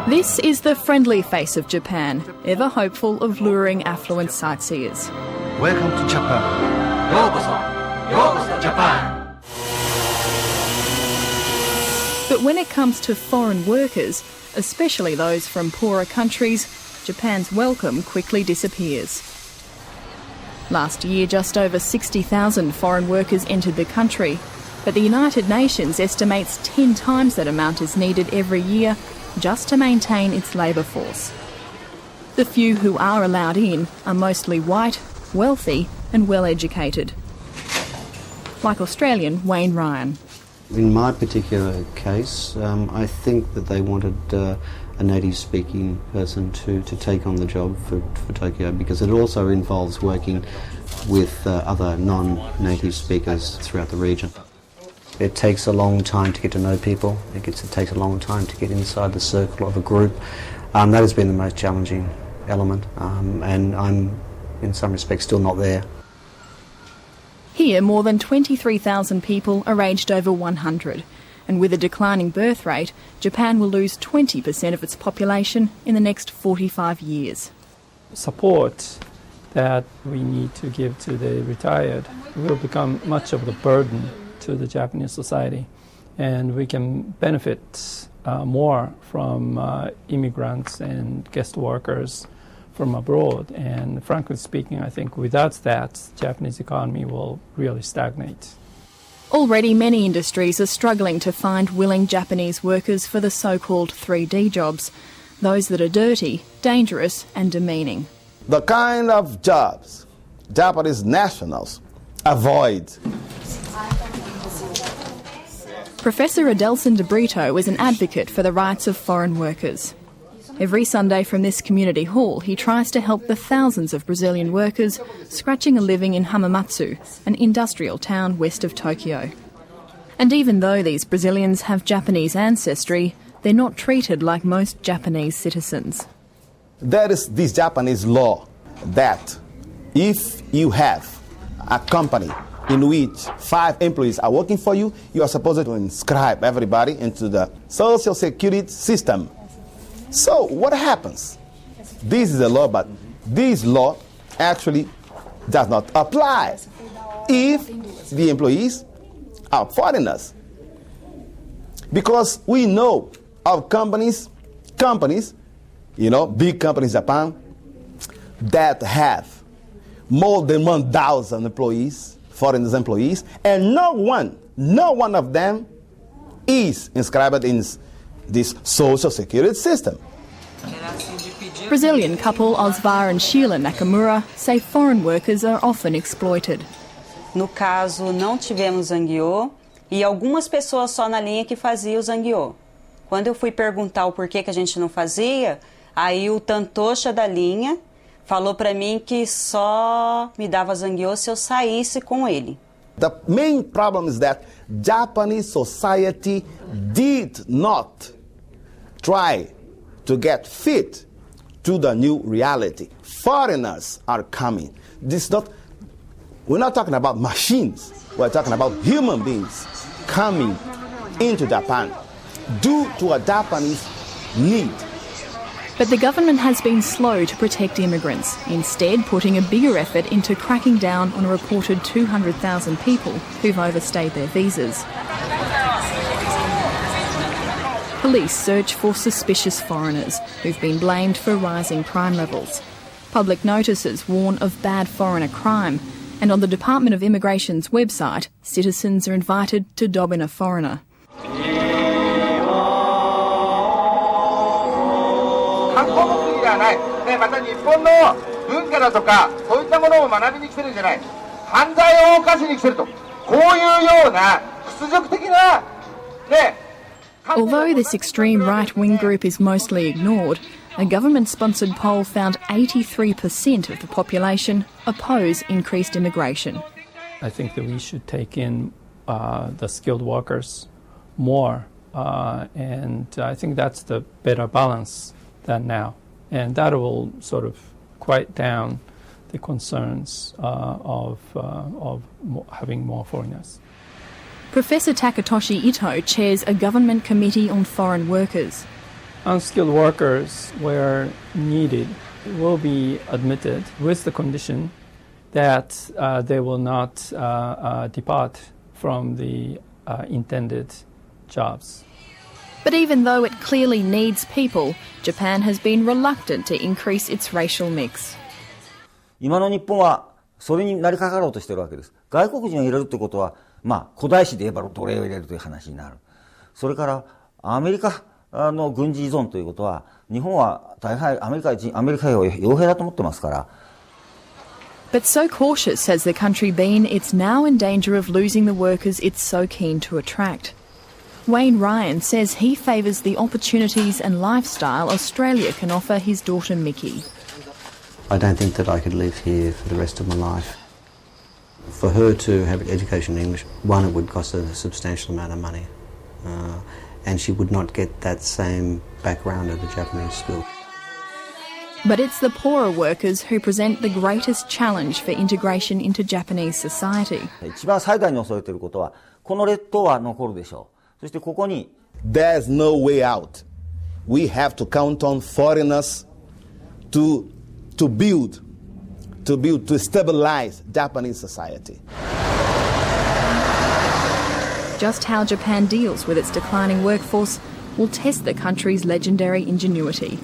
This is the friendly face of Japan, ever hopeful of luring affluent sightseers. Welcome to Japan. Yokoso. Yokoso, Japan. But when it comes to foreign workers, especially those from poorer countries, Japan's welcome quickly disappears. Last year, just over 60,000 foreign workers entered the country, but the United Nations estimates 10 times that amount is needed every year just to maintain its labour force. The few who are allowed in are mostly white, wealthy and well-educated. Like Australian Wayne Ryan. In my particular case, I think that they wanted a native-speaking person to take on the job for Tokyo, because it also involves working with other non-native speakers throughout the region. It takes a long time to get to know people. It takes a long time to get inside the circle of a group. That has been the most challenging element, and I'm, in some respects, still not there. Here, more than 23,000 people are aged over 100, and with a declining birth rate, Japan will lose 20% of its population in the next 45 years. Support that we need to give to the retired will become much of the burden to the Japanese society, and we can benefit more from immigrants and guest workers from abroad. And frankly speaking, I think without that, the Japanese economy will really stagnate. Already many industries are struggling to find willing Japanese workers for the so-called 3D jobs, those that are dirty, dangerous and demeaning. The kind of jobs Japanese nationals avoid. Professor Adelson de Brito is an advocate for the rights of foreign workers. Every Sunday from this community hall, he tries to help the thousands of Brazilian workers scratching a living in Hamamatsu, an industrial town west of Tokyo. And even though these Brazilians have Japanese ancestry, they're not treated like most Japanese citizens. There is this Japanese law that if you have a company in which 5 employees are working for you, you are supposed to inscribe everybody into the social security system. So what happens? This is a law, but this law actually does not apply if the employees are foreigners. Because we know of companies, big companies in Japan, that have more than 1,000 employees, foreign employees, and no one of them is inscribed in this social security system. Brazilian couple Osvar and Sheila Nakamura say foreign workers are often exploited. No caso, não tivemos zangueô e algumas pessoas só na linha que faziam o zangueô. Quando eu fui perguntar o porquê que a gente não fazia, aí o tantocha da linha falou para mim que só me dava zangueô se eu saísse com ele. The main problem is that Japanese society did not try to get fit to the new reality. Foreigners are coming. We're not talking about machines. We're talking about human beings coming into Japan due to a Japanese need. But the government has been slow to protect immigrants, instead putting a bigger effort into cracking down on a reported 200,000 people who've overstayed their visas. Police search for suspicious foreigners who've been blamed for rising crime levels. Public notices warn of bad foreigner crime, and on the Department of Immigration's website, citizens are invited to dob in a foreigner. Although this extreme right-wing group is mostly ignored, a government-sponsored poll found 83% of the population oppose increased immigration. I think that we should take in the skilled workers more, and I think that's the better balance than now. And that will sort of quiet down the concerns of having more foreigners. Professor Takatoshi Ito chairs a government committee on foreign workers. Unskilled workers, where needed, will be admitted with the condition that they will not depart from the intended jobs. But even though it clearly needs people, Japan has been reluctant to increase its racial mix. 今の日本はそれになりかかろうとしているわけです。外国人を入れるということは、古代史で言えば奴隷を入れるという話になる。それからアメリカの軍事依存ということは、日本は大概アメリカを傭兵だと思ってますから。But so cautious has the country been, it's now in danger of losing the workers it's so keen to attract. Wayne Ryan says he favours the opportunities and lifestyle Australia can offer his daughter Mickey. I don't think that I could live here for the rest of my life. For her to have education in English, one, it would cost a substantial amount of money. And she would not get that same background at the Japanese school. But it's the poorer workers who present the greatest challenge for integration into Japanese society. 一番最大に恐れていることは、この列島は残るでしょう。そしてここに There's no way out. We have to count on foreigners to stabilize Japanese society. Just how Japan deals with its declining workforce will test the country's legendary ingenuity.